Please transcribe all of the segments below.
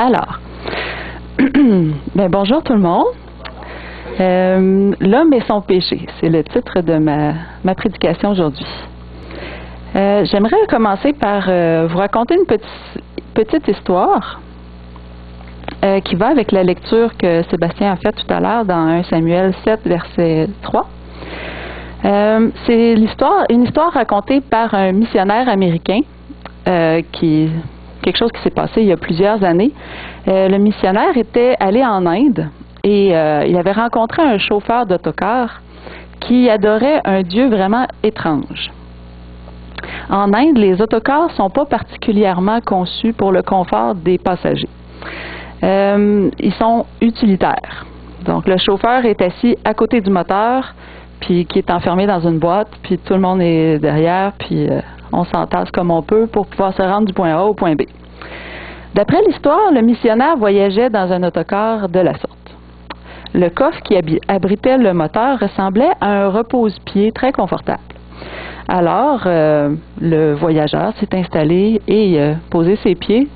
Alors, bonjour tout le monde. L'homme et son péché, c'est le titre de ma prédication aujourd'hui. J'aimerais commencer par vous raconter une petite histoire qui va avec la lecture que Sébastien a faite tout à l'heure dans 1 Samuel 7, verset 3. C'est une histoire racontée par un missionnaire américain quelque chose qui s'est passé il y a plusieurs années. Le missionnaire était allé en Inde et il avait rencontré un chauffeur d'autocar qui adorait un dieu vraiment étrange. En Inde, les autocars ne sont pas particulièrement conçus pour le confort des passagers. Ils sont utilitaires. Donc, le chauffeur est assis à côté du moteur, puis qui est enfermé dans une boîte, puis tout le monde est derrière, puis on s'entasse comme on peut pour pouvoir se rendre du point A au point B. D'après l'histoire, le missionnaire voyageait dans un autocar de la sorte. Le coffre qui abritait le moteur ressemblait à un repose-pied très confortable. Alors, le voyageur s'est installé et posé ses pieds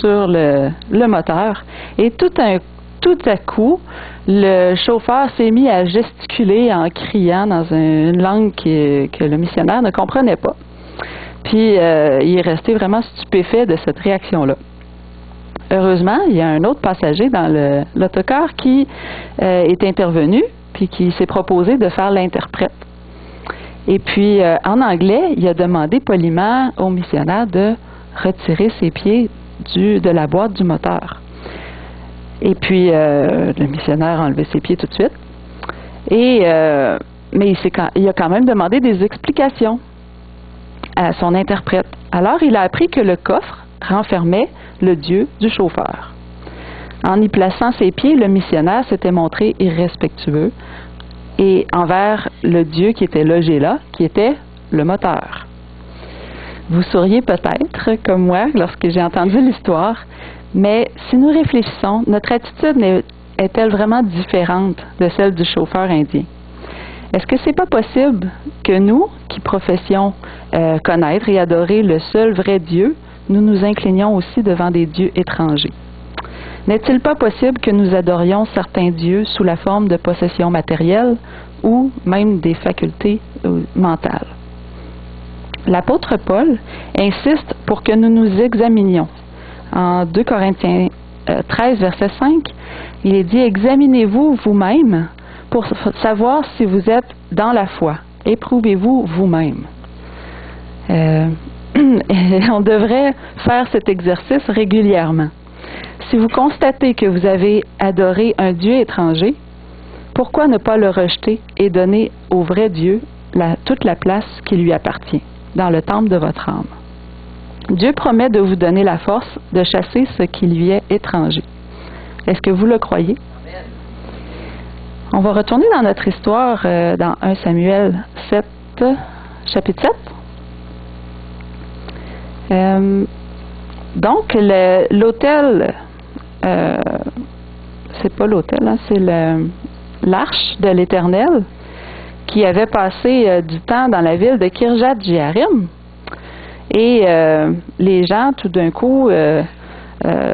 sur le moteur. Et tout à coup, le chauffeur s'est mis à gesticuler en criant dans une langue que le missionnaire ne comprenait pas. Puis, il est resté vraiment stupéfait de cette réaction-là. Heureusement, il y a un autre passager dans l'autocar qui est intervenu, puis qui s'est proposé de faire l'interprète. Et puis, en anglais, il a demandé poliment au missionnaire de retirer ses pieds de la boîte du moteur. Et puis, le missionnaire a enlevé ses pieds tout de suite. Mais il a quand même demandé des explications à son interprète. Alors, il a appris que le coffre renfermait le dieu du chauffeur. En y plaçant ses pieds, le missionnaire s'était montré irrespectueux et envers le dieu qui était logé là, qui était le moteur. Vous souriez peut-être, comme moi, lorsque j'ai entendu l'histoire, mais si nous réfléchissons, notre attitude est-elle vraiment différente de celle du chauffeur indien? Est-ce que c'est pas possible que nous, qui professions connaître et adorer le seul vrai Dieu, nous nous inclinions aussi devant des dieux étrangers? N'est-il pas possible que nous adorions certains dieux sous la forme de possessions matérielles ou même des facultés mentales? L'apôtre Paul insiste pour que nous nous examinions. En 2 Corinthiens 13, verset 5, il est dit « Examinez-vous vous-même pour savoir si vous êtes dans la foi. Éprouvez-vous vous-même. » On devrait faire cet exercice régulièrement. Si vous constatez que vous avez adoré un Dieu étranger, pourquoi ne pas le rejeter et donner au vrai Dieu toute la place qui lui appartient dans le temple de votre âme? Dieu promet de vous donner la force de chasser ce qui lui est étranger. Est-ce que vous le croyez? On va retourner dans notre histoire dans 1 Samuel 7, chapitre 7. Donc, l'autel, c'est pas l'autel, hein, c'est l'arche de l'Éternel qui avait passé du temps dans la ville de Kirjath-Jéarim. Et les gens, tout d'un coup,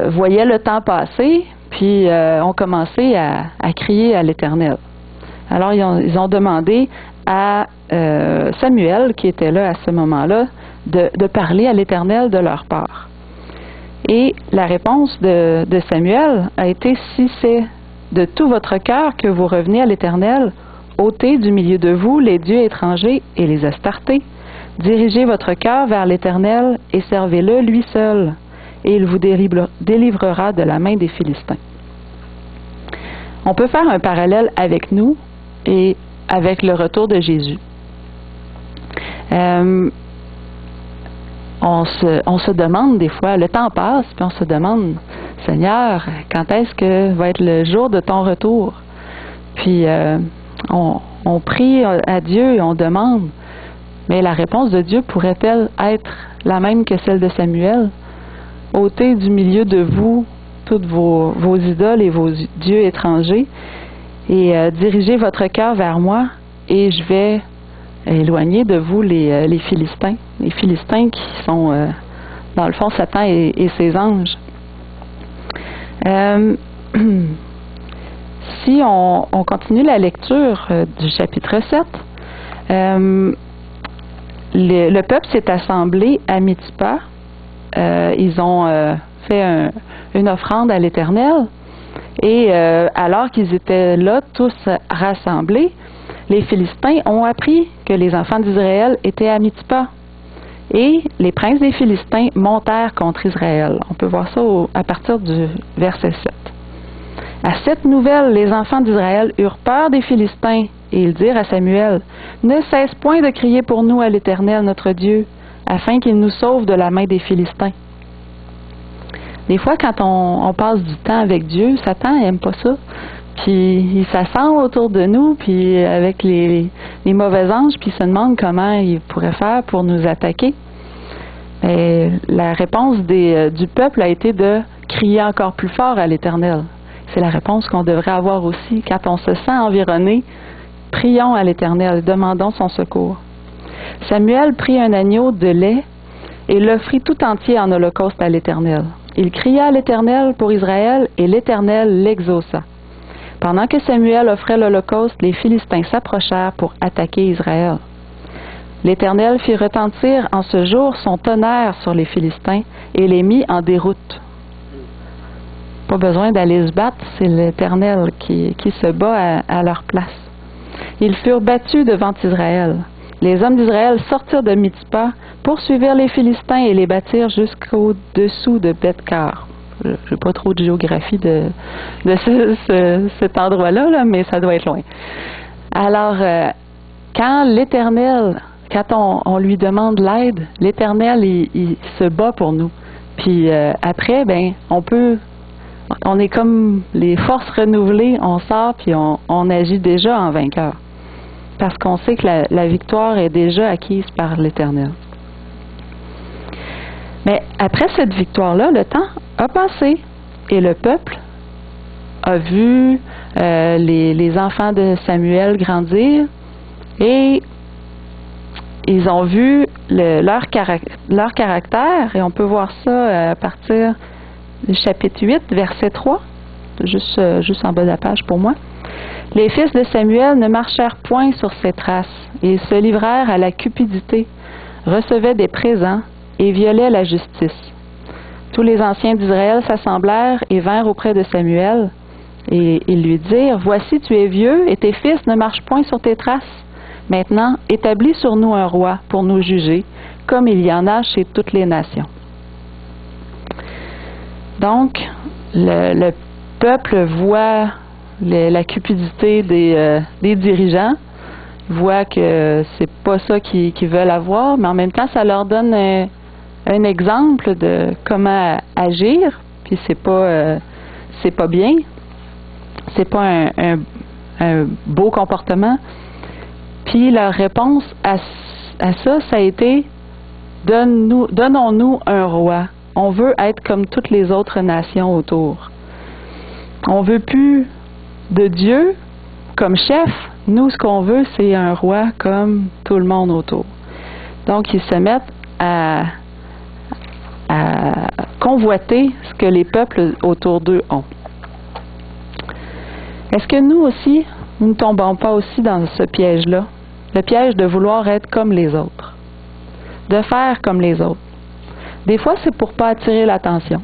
voyaient le temps passer, puis ont commencé à crier à l'Éternel. Alors, ils ont demandé à Samuel, qui était là à ce moment-là, de parler à l'Éternel de leur part. Et la réponse de Samuel a été « Si c'est de tout votre cœur que vous revenez à l'Éternel, ôtez du milieu de vous les dieux étrangers et les Astartés. Dirigez votre cœur vers l'Éternel et servez-le lui seul, et il vous délivrera de la main des Philistins. » On peut faire un parallèle avec nous et avec le retour de Jésus. On se demande des fois, le temps passe, puis on se demande, Seigneur, quand est-ce que va être le jour de ton retour? Puis on prie à Dieu et on demande, mais la réponse de Dieu pourrait-elle être la même que celle de Samuel? Ôtez du milieu de vous toutes vos idoles et vos dieux étrangers et dirigez votre cœur vers moi et je vais éloigner de vous les Philistins. Les Philistins qui sont, dans le fond, Satan et ses anges. Si on continue la lecture du chapitre 7, le peuple s'est assemblé à Mitzpah. Ils ont fait une offrande à l'Éternel. Et alors qu'ils étaient là, tous rassemblés, les Philistins ont appris que les enfants d'Israël étaient à Mitzpah. Et les princes des Philistins montèrent contre Israël. On peut voir ça à partir du verset 7. À cette nouvelle, les enfants d'Israël eurent peur des Philistins, et ils dirent à Samuel, « Ne cesse point de crier pour nous à l'Éternel notre Dieu, afin qu'il nous sauve de la main des Philistins. » Des fois, quand on passe du temps avec Dieu, Satan n'aime pas ça. Puis il s'assemble autour de nous, puis avec les mauvais anges, puis il se demande comment il pourrait faire pour nous attaquer. Et la réponse du peuple a été de crier encore plus fort à l'Éternel. C'est la réponse qu'on devrait avoir aussi. Quand on se sent environné, prions à l'Éternel, demandons son secours. Samuel prit un agneau de lait et l'offrit tout entier en holocauste à l'Éternel. Il cria à l'Éternel pour Israël, et l'Éternel l'exauça. Pendant que Samuel offrait l'holocauste, les Philistins s'approchèrent pour attaquer Israël. L'Éternel fit retentir en ce jour son tonnerre sur les Philistins et les mit en déroute. Pas besoin d'aller se battre, c'est l'Éternel qui se bat à leur place. Ils furent battus devant Israël. Les hommes d'Israël sortirent de Mitzpah, poursuivirent les Philistins et les battirent jusqu'au-dessous de Beth-Kar. Je n'ai pas trop de géographie de cet endroit-là, là, mais ça doit être loin. Alors, quand l'Éternel, quand on lui demande l'aide, l'Éternel, il se bat pour nous. Puis après, on est comme les forces renouvelées, on sort puis on agit déjà en vainqueur. Parce qu'on sait que la victoire est déjà acquise par l'Éternel. Mais après cette victoire-là, le temps a passé et le peuple a vu les enfants de Samuel grandir et ils ont vu leur caractère, et on peut voir ça à partir du chapitre 8, verset 3, juste en bas de la page pour moi. Les fils de Samuel ne marchèrent point sur ses traces, et ils se livrèrent à la cupidité, recevaient des présents et violaient la justice. Tous les anciens d'Israël s'assemblèrent et vinrent auprès de Samuel, et ils lui dirent, « Voici, tu es vieux, et tes fils ne marchent point sur tes traces. Maintenant, établis sur nous un roi pour nous juger, comme il y en a chez toutes les nations. » Donc, le peuple voit la cupidité des dirigeants, voit que c'est pas ça qu'ils veulent avoir, mais en même temps, ça leur donne un exemple de comment agir, puis c'est pas bien, c'est pas un beau comportement. Puis leur réponse à ça, ça a été donnons-nous un roi. On veut être comme toutes les autres nations autour. On veut plus de Dieu comme chef. Nous, ce qu'on veut, c'est un roi comme tout le monde autour. Donc, ils se mettent à convoiter ce que les peuples autour d'eux ont. Est-ce que nous aussi, nous ne tombons pas aussi dans ce piège-là? Le piège de vouloir être comme les autres, de faire comme les autres. Des fois, c'est pour ne pas attirer l'attention,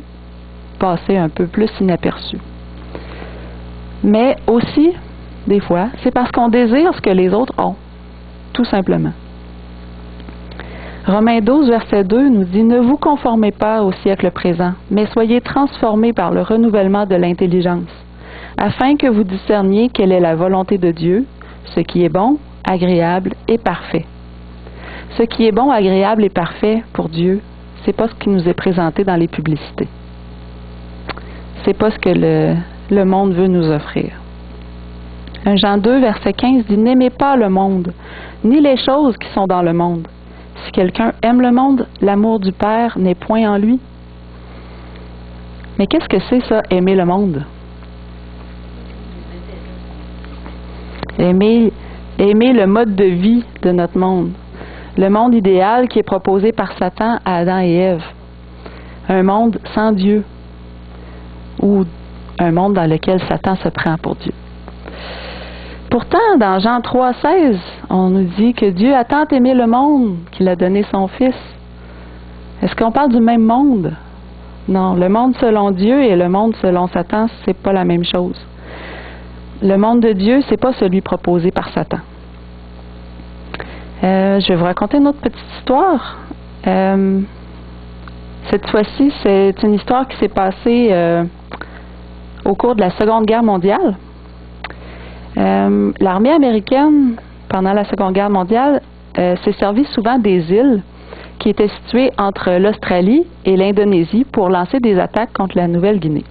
passer un peu plus inaperçu. Mais aussi, des fois, c'est parce qu'on désire ce que les autres ont, tout simplement. Romains 12, verset 2 nous dit « Ne vous conformez pas au siècle présent, mais soyez transformés par le renouvellement de l'intelligence, afin que vous discerniez quelle est la volonté de Dieu, ce qui est bon, agréable et parfait. » Ce qui est bon, agréable et parfait pour Dieu, c'est pas ce qui nous est présenté dans les publicités. C'est pas ce que le monde veut nous offrir. 1 Jean 2, verset 15 dit « N'aimez pas le monde, ni les choses qui sont dans le monde. Si quelqu'un aime le monde, l'amour du Père n'est point en lui. » Mais qu'est-ce que c'est ça, aimer le monde? Aimer le mode de vie de notre monde. Le monde idéal qui est proposé par Satan à Adam et Ève. Un monde sans Dieu, où un monde dans lequel Satan se prend pour Dieu. Pourtant, dans Jean 3,16, on nous dit que Dieu a tant aimé le monde qu'il a donné son Fils. Est-ce qu'on parle du même monde? Non, le monde selon Dieu et le monde selon Satan, c'est pas la même chose. Le monde de Dieu, c'est pas celui proposé par Satan. Je vais vous raconter une autre petite histoire. Cette fois-ci, c'est une histoire qui s'est passée au cours de la Seconde Guerre mondiale. L'armée américaine, pendant la Seconde Guerre mondiale, s'est servie souvent des îles qui étaient situées entre l'Australie et l'Indonésie pour lancer des attaques contre la Nouvelle-Guinée.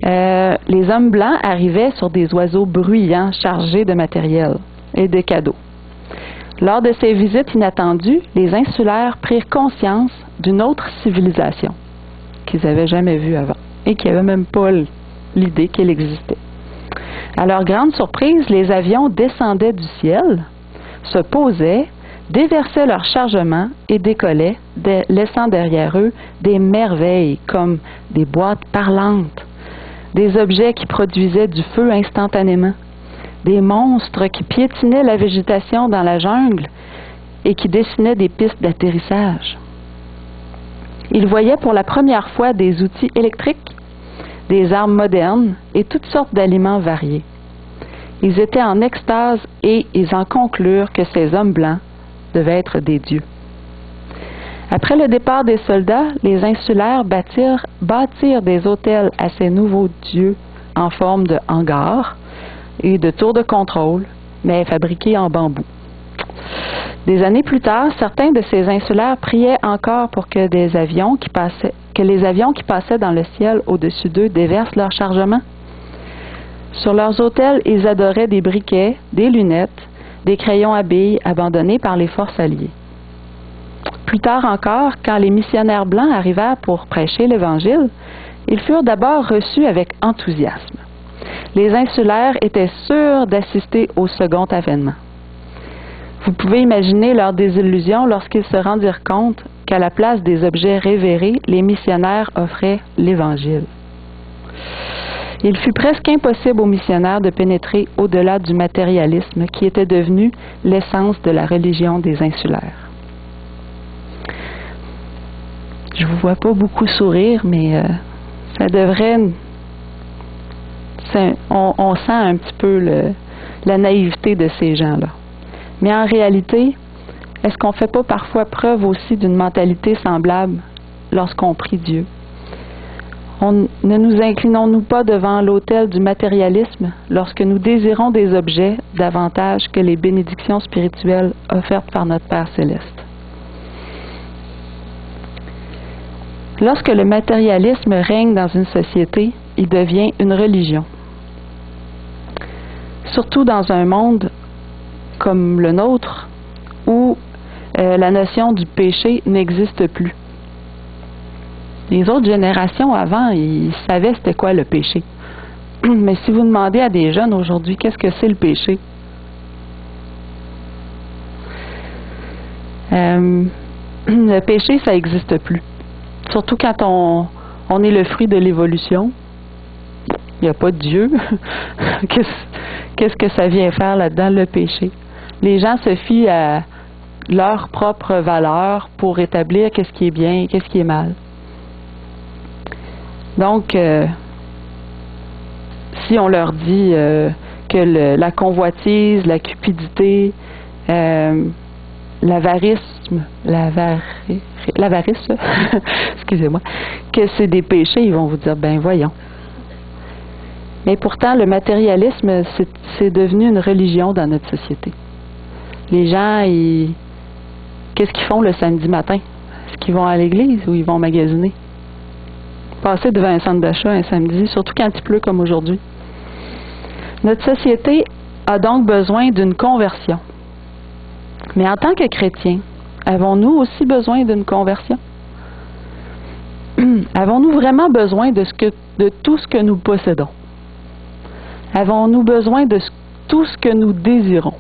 Les hommes blancs arrivaient sur des oiseaux bruyants chargés de matériel et de cadeaux. Lors de ces visites inattendues, les insulaires prirent conscience d'une autre civilisation qu'ils n'avaient jamais vue avant et qui n'avaient même pas l'idée qu'elle existait. À leur grande surprise, les avions descendaient du ciel, se posaient, déversaient leur chargement et décollaient, laissant derrière eux des merveilles comme des boîtes parlantes, des objets qui produisaient du feu instantanément, des monstres qui piétinaient la végétation dans la jungle et qui dessinaient des pistes d'atterrissage. Ils voyaient pour la première fois des outils électriques, des armes modernes et toutes sortes d'aliments variés. Ils étaient en extase et ils en conclurent que ces hommes blancs devaient être des dieux. Après le départ des soldats, les insulaires bâtirent des hôtels à ces nouveaux dieux en forme de hangars et de tours de contrôle, mais fabriqués en bambou. Des années plus tard, certains de ces insulaires priaient encore pour que les avions qui passaient dans le ciel au-dessus d'eux déversent leur chargement. Sur leurs autels, ils adoraient des briquets, des lunettes, des crayons à billes abandonnés par les forces alliées. Plus tard encore, quand les missionnaires blancs arrivèrent pour prêcher l'Évangile, ils furent d'abord reçus avec enthousiasme. Les insulaires étaient sûrs d'assister au second avènement. Vous pouvez imaginer leur désillusion lorsqu'ils se rendirent compte qu'à la place des objets révérés, les missionnaires offraient l'Évangile. Il fut presque impossible aux missionnaires de pénétrer au-delà du matérialisme qui était devenu l'essence de la religion des insulaires. Je vous vois pas beaucoup sourire, mais ça devrait... On sent un petit peu la naïveté de ces gens-là. Mais en réalité, est-ce qu'on ne fait pas parfois preuve aussi d'une mentalité semblable lorsqu'on prie Dieu? Ne nous inclinons-nous pas devant l'autel du matérialisme lorsque nous désirons des objets davantage que les bénédictions spirituelles offertes par notre Père céleste? Lorsque le matérialisme règne dans une société, il devient une religion. Surtout dans un monde comme le nôtre, où la notion du péché n'existe plus. Les autres générations avant, ils savaient c'était quoi le péché. Mais si vous demandez à des jeunes aujourd'hui, qu'est-ce que c'est le péché? Le péché, ça n'existe plus. Surtout quand on est le fruit de l'évolution. Il n'y a pas de Dieu. Qu'est-ce que ça vient faire là-dedans, le péché? Les gens se fient à leurs propres valeurs pour établir qu'est-ce qui est bien et qu'est-ce qui est mal. Donc, si on leur dit que la convoitise, la cupidité, l'avarice, excusez-moi, que c'est des péchés, ils vont vous dire, ben voyons. Mais pourtant, le matérialisme, c'est devenu une religion dans notre société. Les gens, qu'est-ce qu'ils font le samedi matin? Est-ce qu'ils vont à l'église ou ils vont magasiner? Passer devant un centre d'achat un samedi, surtout quand il pleut comme aujourd'hui. Notre société a donc besoin d'une conversion. Mais en tant que chrétiens, avons-nous aussi besoin d'une conversion? Avons-nous vraiment besoin de tout ce que nous possédons? Avons-nous besoin de tout ce que nous désirons?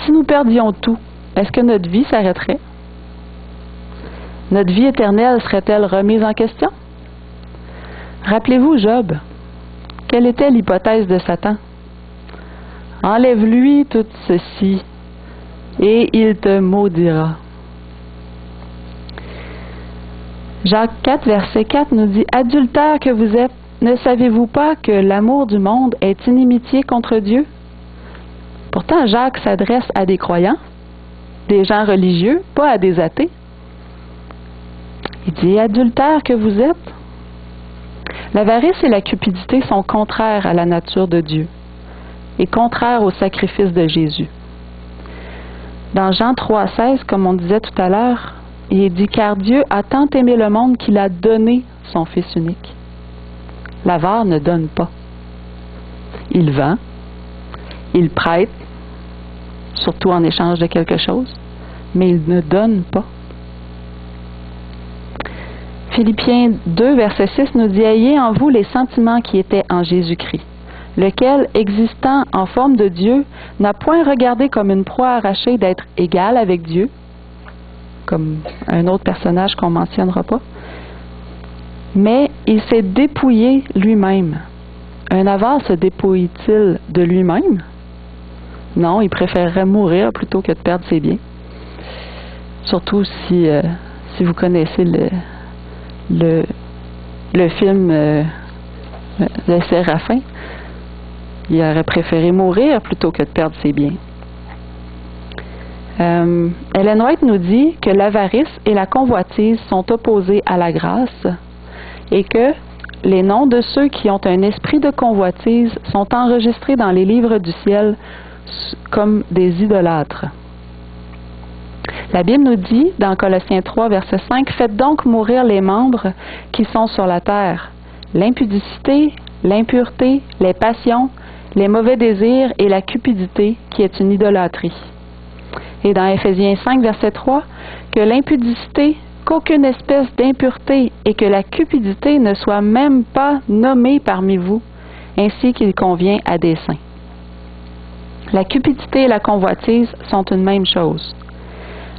Si nous perdions tout, est-ce que notre vie s'arrêterait? Notre vie éternelle serait-elle remise en question? Rappelez-vous Job. Quelle était l'hypothèse de Satan? Enlève-lui tout ceci et il te maudira. Jacques 4, verset 4 nous dit « Adultères que vous êtes, ne savez-vous pas que l'amour du monde est inimitié contre Dieu? » Pourtant, Jacques s'adresse à des croyants, des gens religieux, pas à des athées. Il dit « Adultères que vous êtes. » L'avarice et la cupidité sont contraires à la nature de Dieu et contraires au sacrifice de Jésus. Dans Jean 3,16, comme on disait tout à l'heure, il est dit « Car Dieu a tant aimé le monde qu'il a donné son Fils unique. » L'avare ne donne pas. Il vend, il prête, surtout en échange de quelque chose, mais il ne donne pas. Philippiens 2, verset 6 nous dit « Ayez en vous les sentiments qui étaient en Jésus-Christ, lequel, existant en forme de Dieu, n'a point regardé comme une proie arrachée d'être égal avec Dieu, comme un autre personnage qu'on ne mentionnera pas, mais il s'est dépouillé lui-même. » Un avare se dépouille-t-il de lui-même? Non, il préférerait mourir plutôt que de perdre ses biens. Surtout si vous connaissez le film Le Séraphin. Il aurait préféré mourir plutôt que de perdre ses biens. Ellen White nous dit que l'avarice et la convoitise sont opposés à la grâce et que les noms de ceux qui ont un esprit de convoitise sont enregistrés dans les livres du ciel comme des idolâtres. La Bible nous dit, dans Colossiens 3, verset 5, « Faites donc mourir les membres qui sont sur la terre, l'impudicité, l'impureté, les passions, les mauvais désirs et la cupidité, qui est une idolâtrie. » Et dans Éphésiens 5, verset 3, « Que l'impudicité, qu'aucune espèce d'impureté et que la cupidité ne soit même pas nommée parmi vous, ainsi qu'il convient à des saints. » La cupidité et la convoitise sont une même chose.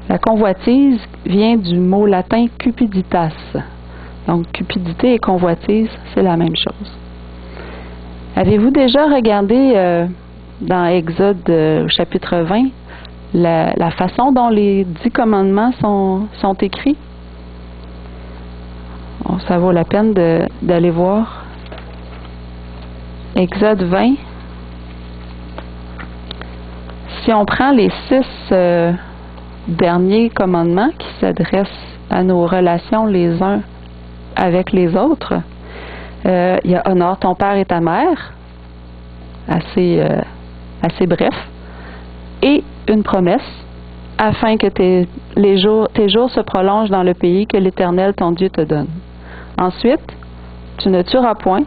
La convoitise vient du mot latin cupiditas. Donc, cupidité et convoitise, c'est la même chose. Avez-vous déjà regardé dans Exode chapitre 20 la façon dont les 10 commandements sont écrits? Bon, ça vaut la peine d'aller voir. Exode 20. Si on prend les 6 derniers commandements qui s'adressent à nos relations les uns avec les autres, il y a « Honore ton père et ta mère », assez bref, et une promesse, afin que tes jours se prolongent dans le pays que l'Éternel ton Dieu te donne. Ensuite, tu ne tueras point,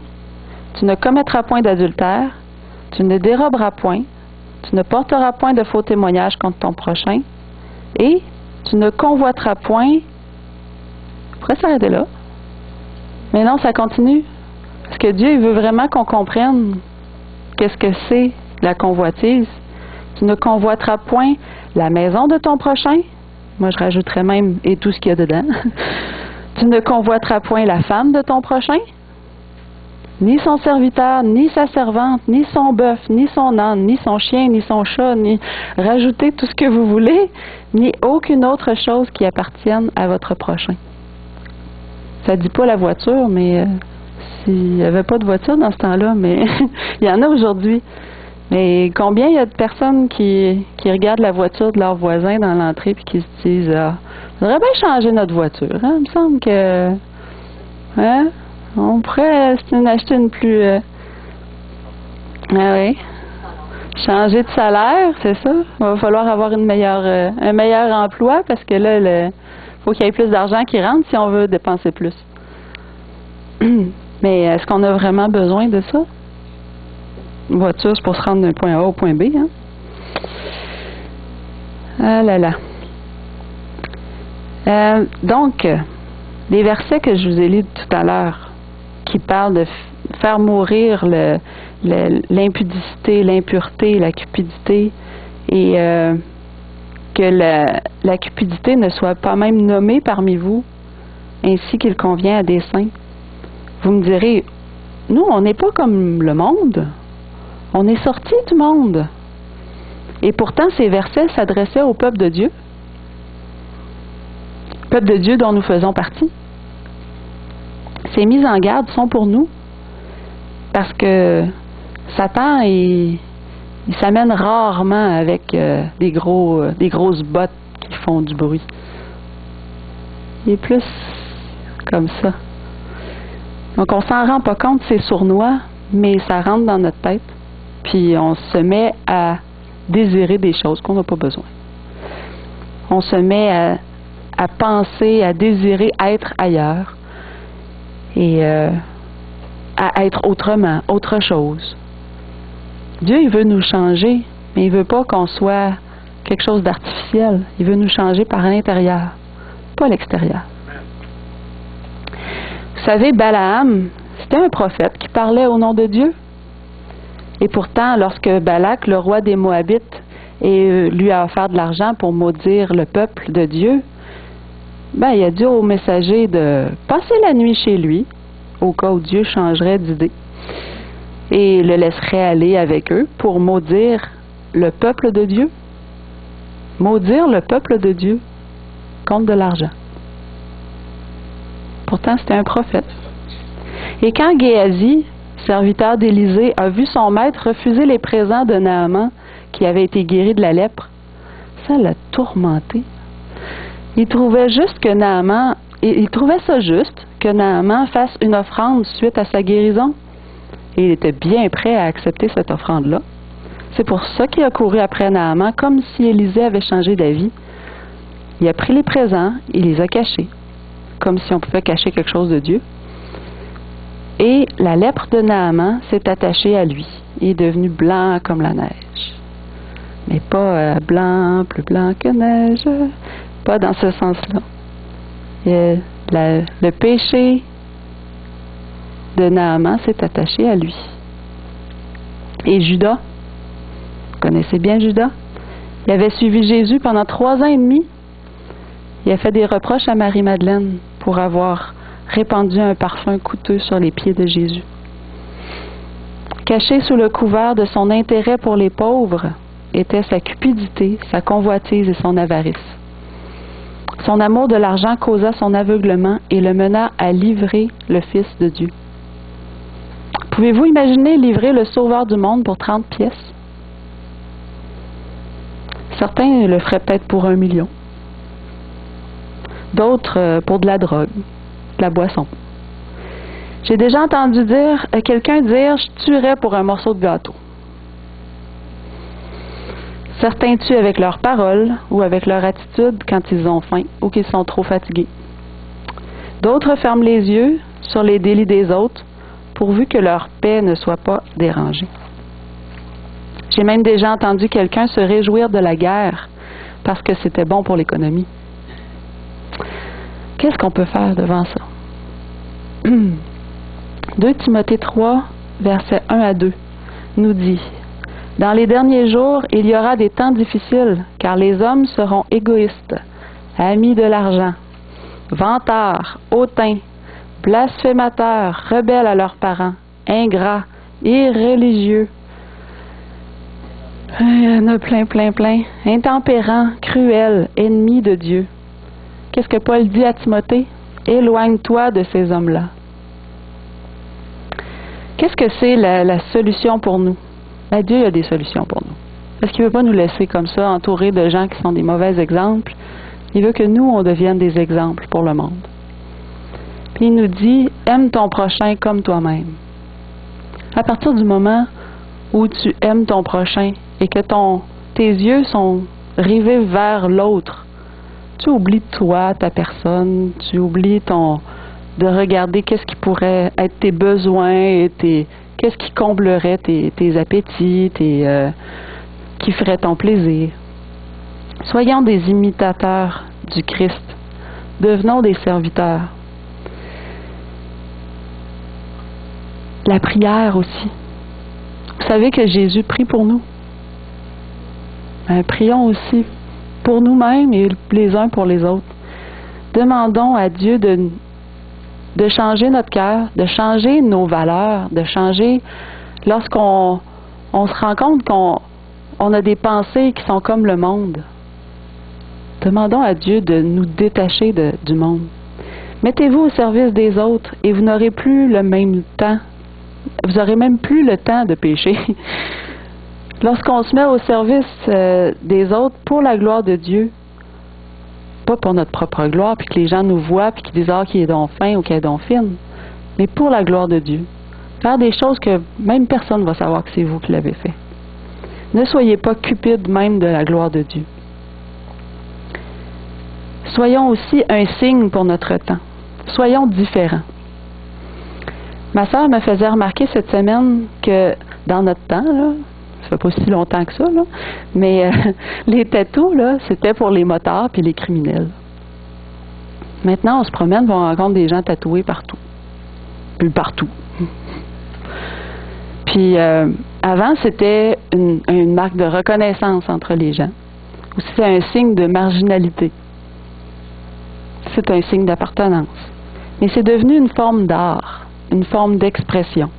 tu ne commettras point d'adultère, tu ne déroberas point, tu ne porteras point de faux témoignages contre ton prochain, et tu ne convoiteras point. On pourrait s'arrêter là. Mais non, ça continue. Parce que Dieu, il veut vraiment qu'on comprenne qu'est-ce que c'est la convoitise. Tu ne convoiteras point la maison de ton prochain. Moi, je rajouterais même et tout ce qu'il y a dedans. Tu ne convoiteras point la femme de ton prochain, ni son serviteur, ni sa servante, ni son bœuf, ni son âne, ni son chien, ni son chat, ni rajoutez tout ce que vous voulez, ni aucune autre chose qui appartienne à votre prochain. Ça ne dit pas la voiture, mais s'il n'y avait pas de voiture dans ce temps-là, mais il y en a aujourd'hui. Mais combien il y a de personnes qui regardent la voiture de leur voisin dans l'entrée et qui se disent « Ah, on devrait bien changer notre voiture. Hein? Il me semble que... Hein? On pourrait acheter une plus... Ah oui. Changer de salaire, c'est ça. Il va falloir avoir un meilleur emploi parce que là, il faut qu'il y ait plus d'argent qui rentre si on veut dépenser plus. Mais est-ce qu'on a vraiment besoin de ça? Une voiture, c'est pour se rendre d'un point A au point B. Hein? Ah là là. Donc, les versets que je vous ai lus tout à l'heure, qui parlent de faire mourir l'impudicité, l'impureté, la cupidité, et que la cupidité ne soit pas même nommée parmi vous, ainsi qu'il convient à des saints. Vous me direz, nous, on n'est pas comme le monde. On est sortis du monde. Et pourtant, ces versets s'adressaient au peuple de Dieu. Peuple de Dieu dont nous faisons partie. Ces mises en garde sont pour nous. Parce que Satan, il s'amène rarement avec des grosses bottes qui font du bruit. Il est plus comme ça. Donc, on s'en rend pas compte, c'est sournois, mais ça rentre dans notre tête. Puis, on se met à désirer des choses qu'on n'a pas besoin. On se met à penser, à désirer être ailleurs et à être autrement, autre chose. Dieu, il veut nous changer, mais il veut pas qu'on soit quelque chose d'artificiel. Il veut nous changer par l'intérieur, pas l'extérieur. Vous savez, Balaam, c'était un prophète qui parlait au nom de Dieu. Et pourtant, lorsque Balak, le roi des Moabites, lui a offert de l'argent pour maudire le peuple de Dieu, il a dit au messager de passer la nuit chez lui, au cas où Dieu changerait d'idée, et le laisserait aller avec eux pour maudire le peuple de Dieu. Maudire le peuple de Dieu contre de l'argent. Pourtant, c'était un prophète. Et quand Géasi, serviteur d'Élisée, a vu son maître refuser les présents de Naaman, qui avait été guéri de la lèpre, ça l'a tourmenté. Il trouvait ça juste que Naaman fasse une offrande suite à sa guérison. Et il était bien prêt à accepter cette offrande-là. C'est pour ça qu'il a couru après Naaman, comme si Élisée avait changé d'avis. Il a pris les présents, il les a cachés, comme si on pouvait cacher quelque chose de Dieu. Et la lèpre de Naaman s'est attachée à lui. Il est devenu blanc comme la neige. Mais pas blanc, plus blanc que neige. Pas dans ce sens-là. Le péché de Naaman s'est attaché à lui. Et Judas, vous connaissez bien Judas, il avait suivi Jésus pendant 3 ans et demi. Il a fait des reproches à Marie-Madeleine pour avoir répandu un parfum coûteux sur les pieds de Jésus. Caché sous le couvert de son intérêt pour les pauvres était sa cupidité, sa convoitise et son avarice. Son amour de l'argent causa son aveuglement et le mena à livrer le Fils de Dieu. Pouvez-vous imaginer livrer le Sauveur du monde pour 30 pièces? Certains le feraient peut-être pour 1 million. D'autres pour de la drogue, de la boisson. J'ai déjà entendu quelqu'un dire « je tuerais pour un morceau de gâteau ». Certains tuent avec leurs paroles ou avec leur attitude quand ils ont faim ou qu'ils sont trop fatigués. D'autres ferment les yeux sur les délits des autres pourvu que leur paix ne soit pas dérangée. J'ai même déjà entendu quelqu'un se réjouir de la guerre parce que c'était bon pour l'économie. Qu'est-ce qu'on peut faire devant ça? 2 Timothée 3, versets 1 à 2, nous dit « Dans les derniers jours, il y aura des temps difficiles, car les hommes seront égoïstes, amis de l'argent, vantards, hautains, blasphémateurs, rebelles à leurs parents, ingrats, irréligieux. » Il y en a plein. Intempérants, cruels, ennemis de Dieu. Qu'est-ce que Paul dit à Timothée? Éloigne-toi de ces hommes-là. Qu'est-ce que c'est la solution pour nous? Dieu a des solutions pour nous. Parce qu'il ne veut pas nous laisser comme ça, entourés de gens qui sont des mauvais exemples. Il veut que nous, on devienne des exemples pour le monde. Puis il nous dit, aime ton prochain comme toi-même. À partir du moment où tu aimes ton prochain et que tes yeux sont rivés vers l'autre, tu oublies toi, ta personne, tu oublies de regarder qu'est-ce qui pourrait être tes besoins et qu'est-ce qui comblerait tes appétits, qui ferait ton plaisir. Soyons des imitateurs du Christ. Devenons des serviteurs. La prière aussi. Vous savez que Jésus prie pour nous. Prions aussi pour nous-mêmes et les uns pour les autres. Demandons à Dieu de changer notre cœur, de changer nos valeurs, de changer lorsqu'on se rend compte qu'on a des pensées qui sont comme le monde. Demandons à Dieu de nous détacher du monde. Mettez-vous au service des autres et vous n'aurez plus le même temps. Vous n'aurez même plus le temps de pécher. Lorsqu'on se met au service des autres pour la gloire de Dieu, pas pour notre propre gloire, puis que les gens nous voient, puis qu'ils disent « Ah, qu'il est donc fin ou qu'il est donc fine », mais pour la gloire de Dieu. Faire des choses que même personne ne va savoir que c'est vous qui l'avez fait. Ne soyez pas cupides même de la gloire de Dieu. Soyons aussi un signe pour notre temps. Soyons différents. Ma sœur me faisait remarquer cette semaine que dans notre temps, là, ça fait pas si longtemps que ça, là, mais les tatous, là, c'était pour les motards puis les criminels. Maintenant, on se promène, on rencontre des gens tatoués partout. Puis partout. Puis avant, c'était une marque de reconnaissance entre les gens. Ou c'était un signe de marginalité. C'est un signe d'appartenance. Mais c'est devenu une forme d'art, une forme d'expression.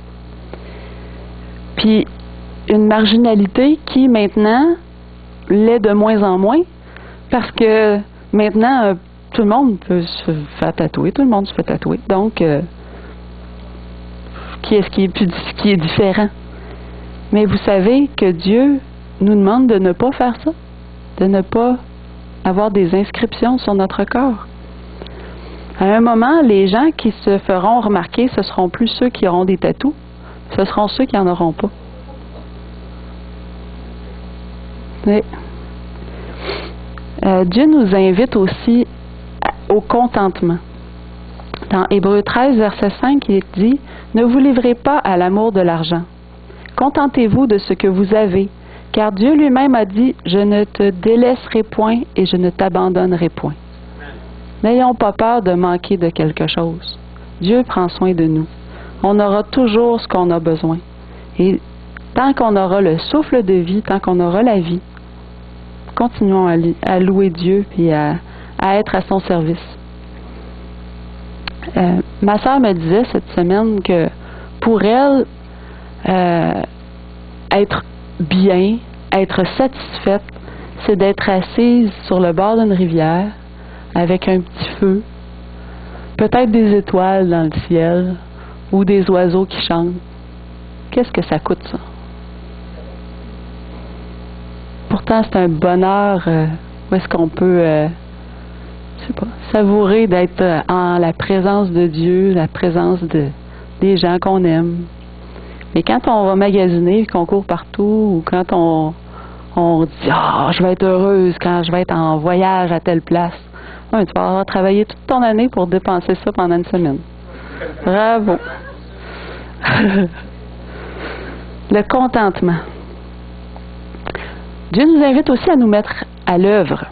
Puis une marginalité qui maintenant l'est de moins en moins parce que maintenant tout le monde peut se faire tatouer, tout le monde se fait tatouer. Donc qui est-ce qui est différent? Mais vous savez que Dieu nous demande de ne pas faire ça, de ne pas avoir des inscriptions sur notre corps. À un moment, les gens qui se feront remarquer, ce seront plus ceux qui auront des tatous, ce seront ceux qui n'en auront pas. Oui. Dieu nous invite aussi au contentement. Dans Hébreux 13, verset 5, il est dit « Ne vous livrez pas à l'amour de l'argent. Contentez-vous de ce que vous avez, car Dieu lui-même a dit « Je ne te délaisserai point et je ne t'abandonnerai point. » N'ayons pas peur de manquer de quelque chose. Dieu prend soin de nous. On aura toujours ce qu'on a besoin. Et tant qu'on aura le souffle de vie, tant qu'on aura la vie, continuons à louer Dieu et à être à son service. Ma sœur me disait cette semaine que pour elle, être bien, être satisfaite, c'est d'être assise sur le bord d'une rivière avec un petit feu, peut-être des étoiles dans le ciel ou des oiseaux qui chantent. Qu'est-ce que ça coûte, ça? Pourtant, c'est un bonheur où est-ce qu'on peut, je sais pas, savourer d'être en la présence de Dieu, la présence des gens qu'on aime. Mais quand on va magasiner, qu'on court partout, ou quand on dit « Ah, je vais être heureuse quand je vais être en voyage à telle place », ouais, tu vas avoir travaillé toute ton année pour dépenser ça pendant une semaine. Bravo! Le contentement. Dieu nous invite aussi à nous mettre à l'œuvre.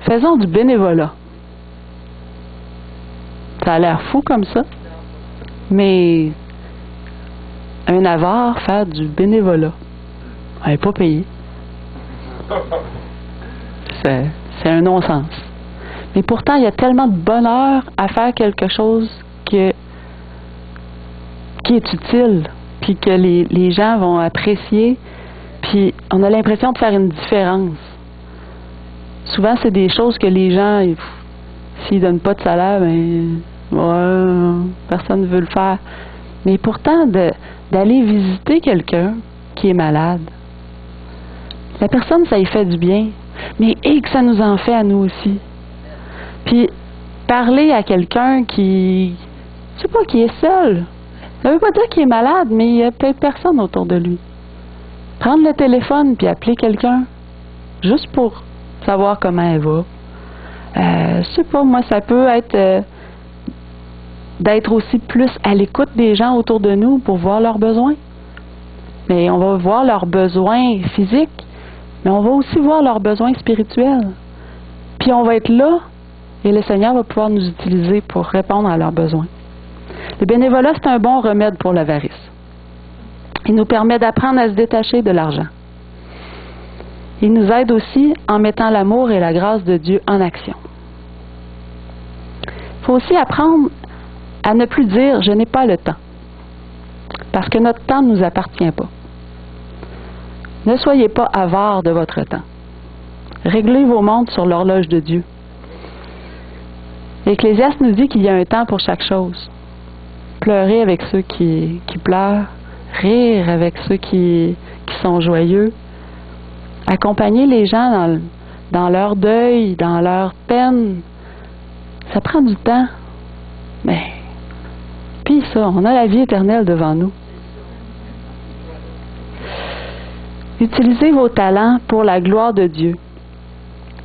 Faisons du bénévolat. Ça a l'air fou comme ça, mais un avare, faire du bénévolat, elle n'est pas payée. C'est un non-sens. Mais pourtant, il y a tellement de bonheur à faire quelque chose qui est utile, puis que les gens vont apprécier, puis on a l'impression de faire une différence. Souvent, c'est des choses que les gens, s'ils ne donnent pas de salaire, ben, ouais, personne ne veut le faire. Mais pourtant, d'aller visiter quelqu'un qui est malade, la personne, ça lui fait du bien, mais que ça nous en fait à nous aussi. Puis, parler à quelqu'un qui, je sais pas, qui est seul. Ça veut pas dire qu'il est malade, mais il y a peut-être personne autour de lui. Prendre le téléphone puis appeler quelqu'un, juste pour savoir comment elle va. Je sais pas, moi, ça peut être d'être aussi plus à l'écoute des gens autour de nous pour voir leurs besoins. Mais on va voir leurs besoins physiques, mais on va aussi voir leurs besoins spirituels. Puis on va être là, et le Seigneur va pouvoir nous utiliser pour répondre à leurs besoins. Le bénévolat, c'est un bon remède pour l'avarice. Il nous permet d'apprendre à se détacher de l'argent. Il nous aide aussi en mettant l'amour et la grâce de Dieu en action. Il faut aussi apprendre à ne plus dire « je n'ai pas le temps », parce que notre temps ne nous appartient pas. Ne soyez pas avares de votre temps. Réglez vos montres sur l'horloge de Dieu. L'Ecclésiaste nous dit qu'il y a un temps pour chaque chose. Pleurer avec ceux qui pleurent, rire avec ceux qui sont joyeux, accompagner les gens dans leur deuil, dans leur peine. Ça prend du temps. Mais, puis ça, on a la vie éternelle devant nous. Utilisez vos talents pour la gloire de Dieu.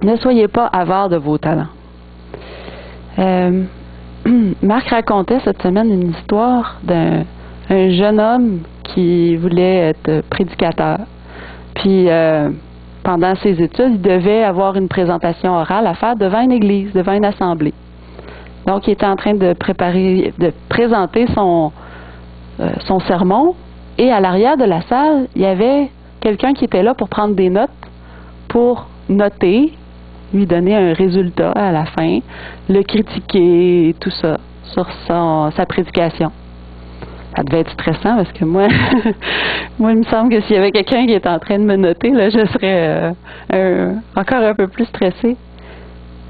Ne soyez pas avares de vos talents. Marc racontait cette semaine une histoire d'un jeune homme qui voulait être prédicateur. Puis, pendant ses études, il devait avoir une présentation orale à faire devant une église, devant une assemblée. Donc, il était en train de présenter son sermon. Et à l'arrière de la salle, il y avait quelqu'un qui était là pour prendre des notes, pour noter, lui donner un résultat à la fin, le critiquer et tout ça sur sa prédication. Ça devait être stressant parce que moi, il me semble que s'il y avait quelqu'un qui était en train de me noter, là, je serais encore un peu plus stressée.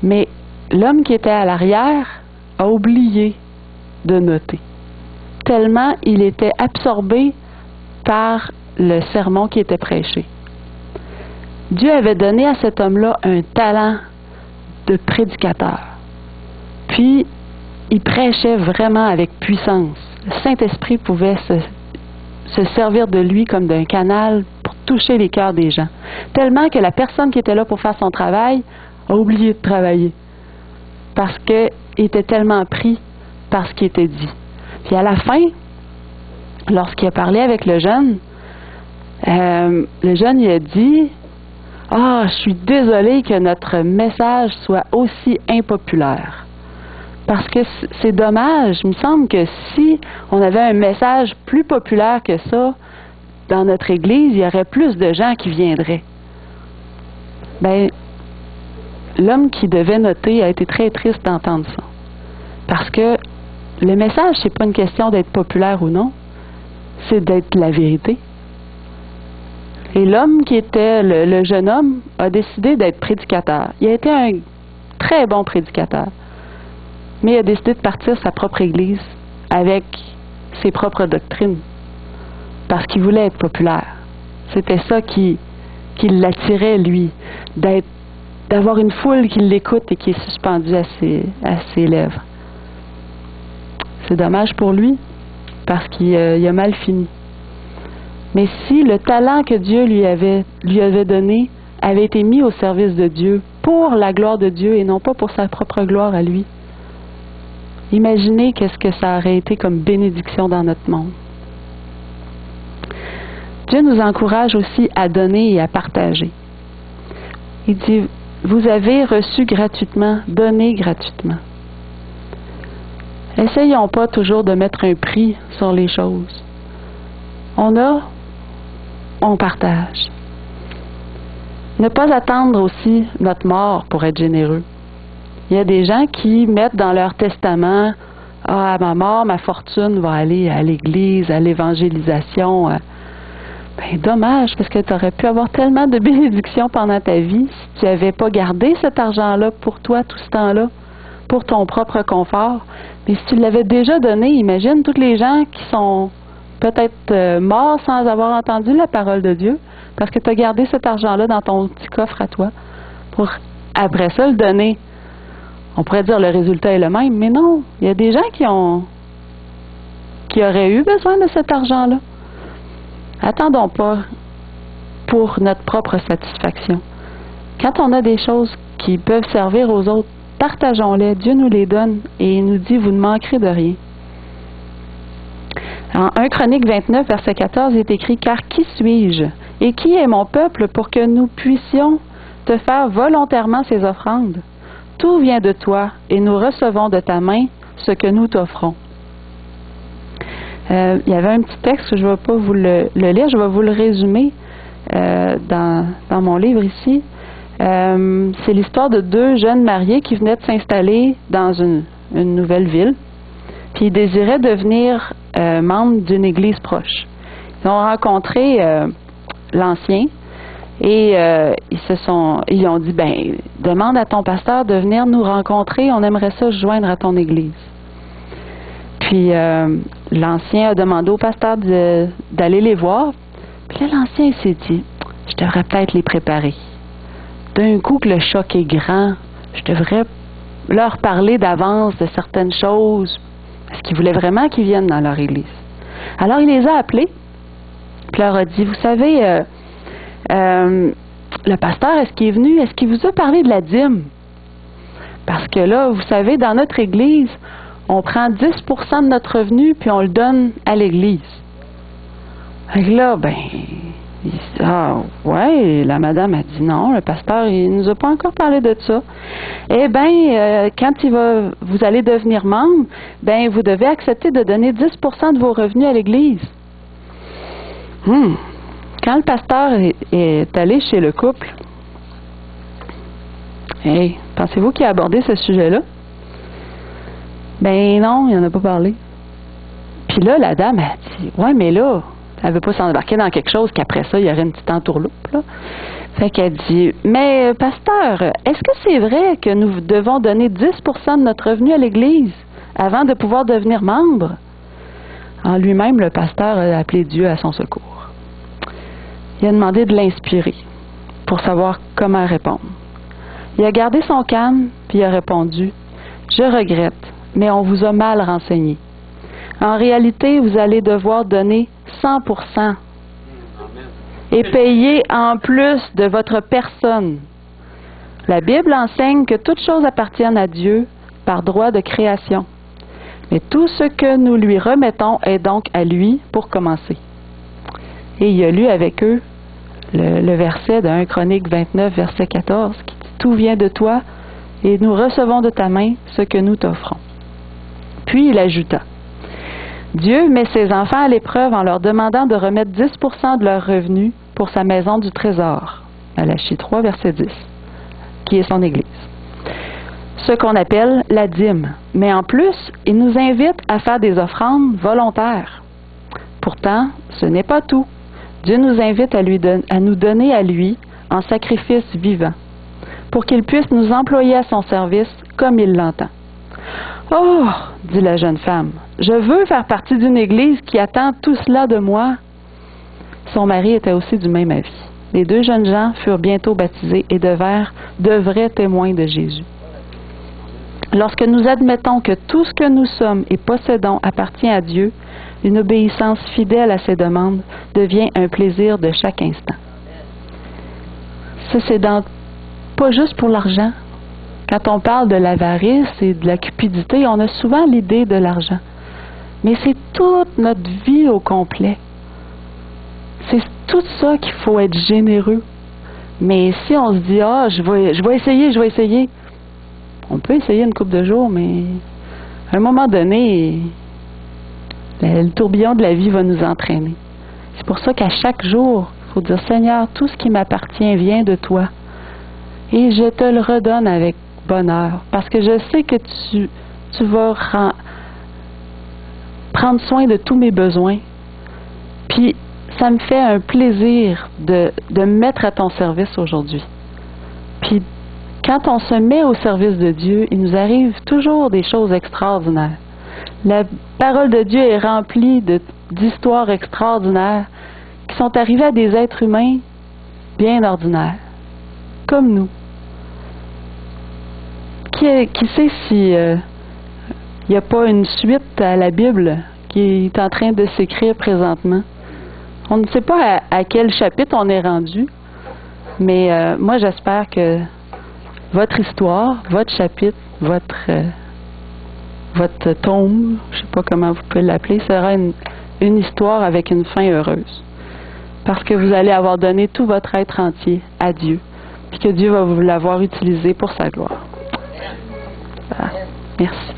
Mais l'homme qui était à l'arrière a oublié de noter. Tellement il était absorbé par le sermon qui était prêché. Dieu avait donné à cet homme-là un talent de prédicateur. Puis, il prêchait vraiment avec puissance. Le Saint-Esprit pouvait se servir de lui comme d'un canal pour toucher les cœurs des gens. Tellement que la personne qui était là pour faire son travail a oublié de travailler. Parce qu'il était tellement pris par ce qui était dit. Puis à la fin, lorsqu'il a parlé avec le jeune, il a dit « Ah, je suis désolé que notre message soit aussi impopulaire. Parce que c'est dommage. Il me semble que si on avait un message plus populaire que ça dans notre Église, il y aurait plus de gens qui viendraient. » Ben, l'homme qui devait noter a été très triste d'entendre ça. Parce que le message, c'est pas une question d'être populaire ou non, c'est d'être la vérité. Et l'homme qui était le jeune homme a décidé d'être prédicateur. Il a été un très bon prédicateur. Mais il a décidé de partir sa propre église avec ses propres doctrines. Parce qu'il voulait être populaire. C'était ça qui l'attirait, lui, d'avoir une foule qui l'écoute et qui est suspendue à ses lèvres. C'est dommage pour lui, parce qu'il a mal fini. Mais si le talent que Dieu lui avait donné avait été mis au service de Dieu, pour la gloire de Dieu et non pas pour sa propre gloire à lui, imaginez qu'est-ce que ça aurait été comme bénédiction dans notre monde. Dieu nous encourage aussi à donner et à partager. Il dit, vous avez reçu gratuitement, donnez gratuitement. Essayons pas toujours de mettre un prix sur les choses. On partage. Ne pas attendre aussi notre mort pour être généreux. Il y a des gens qui mettent dans leur testament « Ah, à ma mort, ma fortune va aller à l'église, à l'évangélisation. » Ben, dommage, parce que tu aurais pu avoir tellement de bénédictions pendant ta vie si tu n'avais pas gardé cet argent-là pour toi tout ce temps-là, pour ton propre confort. Mais si tu l'avais déjà donné, imagine tous les gens qui sont peut-être morts sans avoir entendu la parole de Dieu, parce que tu as gardé cet argent-là dans ton petit coffre à toi, pour après ça le donner. On pourrait dire le résultat est le même, mais non, il y a des gens qui auraient eu besoin de cet argent-là. Attendons pas pour notre propre satisfaction. Quand on a des choses qui peuvent servir aux autres, partageons-les. Dieu nous les donne et il nous dit, vous ne manquerez de rien. En 1 Chronique 29, verset 14, il est écrit, « Car qui suis-je et qui est mon peuple pour que nous puissions te faire volontairement ces offrandes? Tout vient de toi et nous recevons de ta main ce que nous t'offrons. » Il y avait un petit texte, je ne vais pas vous le lire, je vais vous le résumer dans mon livre ici. C'est l'histoire de deux jeunes mariés qui venaient de s'installer dans une nouvelle ville. puis ils désiraient devenir membres d'une église proche. Ils ont rencontré l'ancien et ils ont dit, ben, demande à ton pasteur de venir nous rencontrer, on aimerait ça se joindre à ton église. Puis l'ancien a demandé au pasteur d'aller les voir. Puis là, l'ancien il s'est dit, je devrais peut-être les préparer. D'un coup que le choc est grand, je devrais leur parler d'avance de certaines choses, parce qu'ils voulaient vraiment qu'ils viennent dans leur église. Alors il les a appelés, puis leur a dit, vous savez, le pasteur, est-ce qu'il est venu, est-ce qu'il vous a parlé de la dîme? Parce que là, vous savez, dans notre église, on prend 10% de notre revenu, puis on le donne à l'église. Fait que là, ben, ouais, la madame a dit non, le pasteur, il nous a pas encore parlé de ça. Eh bien, quand vous allez devenir membre, ben, vous devez accepter de donner 10% de vos revenus à l'église. Quand le pasteur est allé chez le couple, hey, pensez-vous qu'il a abordé ce sujet-là? Ben non, il n'en a pas parlé. Puis là, la dame a dit, ouais, mais là, elle ne veut pas s'embarquer dans quelque chose qu'après ça, il y aurait une petite entourloupe, là. Fait qu'elle dit, mais pasteur, est-ce que c'est vrai que nous devons donner 10% de notre revenu à l'Église avant de pouvoir devenir membre? En lui-même, le pasteur a appelé Dieu à son secours. Il a demandé de l'inspirer pour savoir comment répondre. Il a gardé son calme, puis il a répondu, je regrette, mais on vous a mal renseigné. En réalité, vous allez devoir donner 100% et payer en plus de votre personne. La Bible enseigne que toutes choses appartiennent à Dieu par droit de création. Mais tout ce que nous lui remettons est donc à lui pour commencer. Et il a lu avec eux le verset de 1 Chronique 29, verset 14, qui dit « Tout vient de toi, et nous recevons de ta main ce que nous t'offrons. » Puis il ajouta, « Dieu met ses enfants à l'épreuve en leur demandant de remettre 10% de leurs revenus pour sa maison du trésor. » Malachie 3, verset 10, qui est son Église. Ce qu'on appelle la dîme. Mais en plus, il nous invite à faire des offrandes volontaires. Pourtant, ce n'est pas tout. Dieu nous invite à nous donner à lui en sacrifice vivant, pour qu'il puisse nous employer à son service comme il l'entend. « Oh, dit la jeune femme, je veux faire partie d'une église qui attend tout cela de moi. » Son mari était aussi du même avis. Les deux jeunes gens furent bientôt baptisés et devinrent de vrais témoins de Jésus. Lorsque nous admettons que tout ce que nous sommes et possédons appartient à Dieu, une obéissance fidèle à ses demandes devient un plaisir de chaque instant. Ça, c'est pas juste pour l'argent. Quand on parle de l'avarice et de la cupidité, on a souvent l'idée de l'argent. Mais c'est toute notre vie au complet. C'est tout ça qu'il faut être généreux. Mais si on se dit, je vais essayer, on peut essayer une couple de jours, mais à un moment donné, le tourbillon de la vie va nous entraîner. C'est pour ça qu'à chaque jour, il faut dire, Seigneur, tout ce qui m'appartient vient de toi. Et je te le redonne avec bonheur, parce que je sais que tu vas prendre soin de tous mes besoins. Puis, ça me fait un plaisir de me mettre à ton service aujourd'hui. Puis, quand on se met au service de Dieu, il nous arrive toujours des choses extraordinaires. La parole de Dieu est remplie d'histoires extraordinaires qui sont arrivées à des êtres humains bien ordinaires, comme nous. Qui sait si il n'y a pas une suite à la Bible qui est en train de s'écrire présentement? On ne sait pas à quel chapitre on est rendu, mais moi j'espère que votre histoire, votre chapitre, votre tome, je ne sais pas comment vous pouvez l'appeler, sera une histoire avec une fin heureuse. Parce que vous allez avoir donné tout votre être entier à Dieu, puis que Dieu va vous l'avoir utilisé pour sa gloire. Voilà. Merci.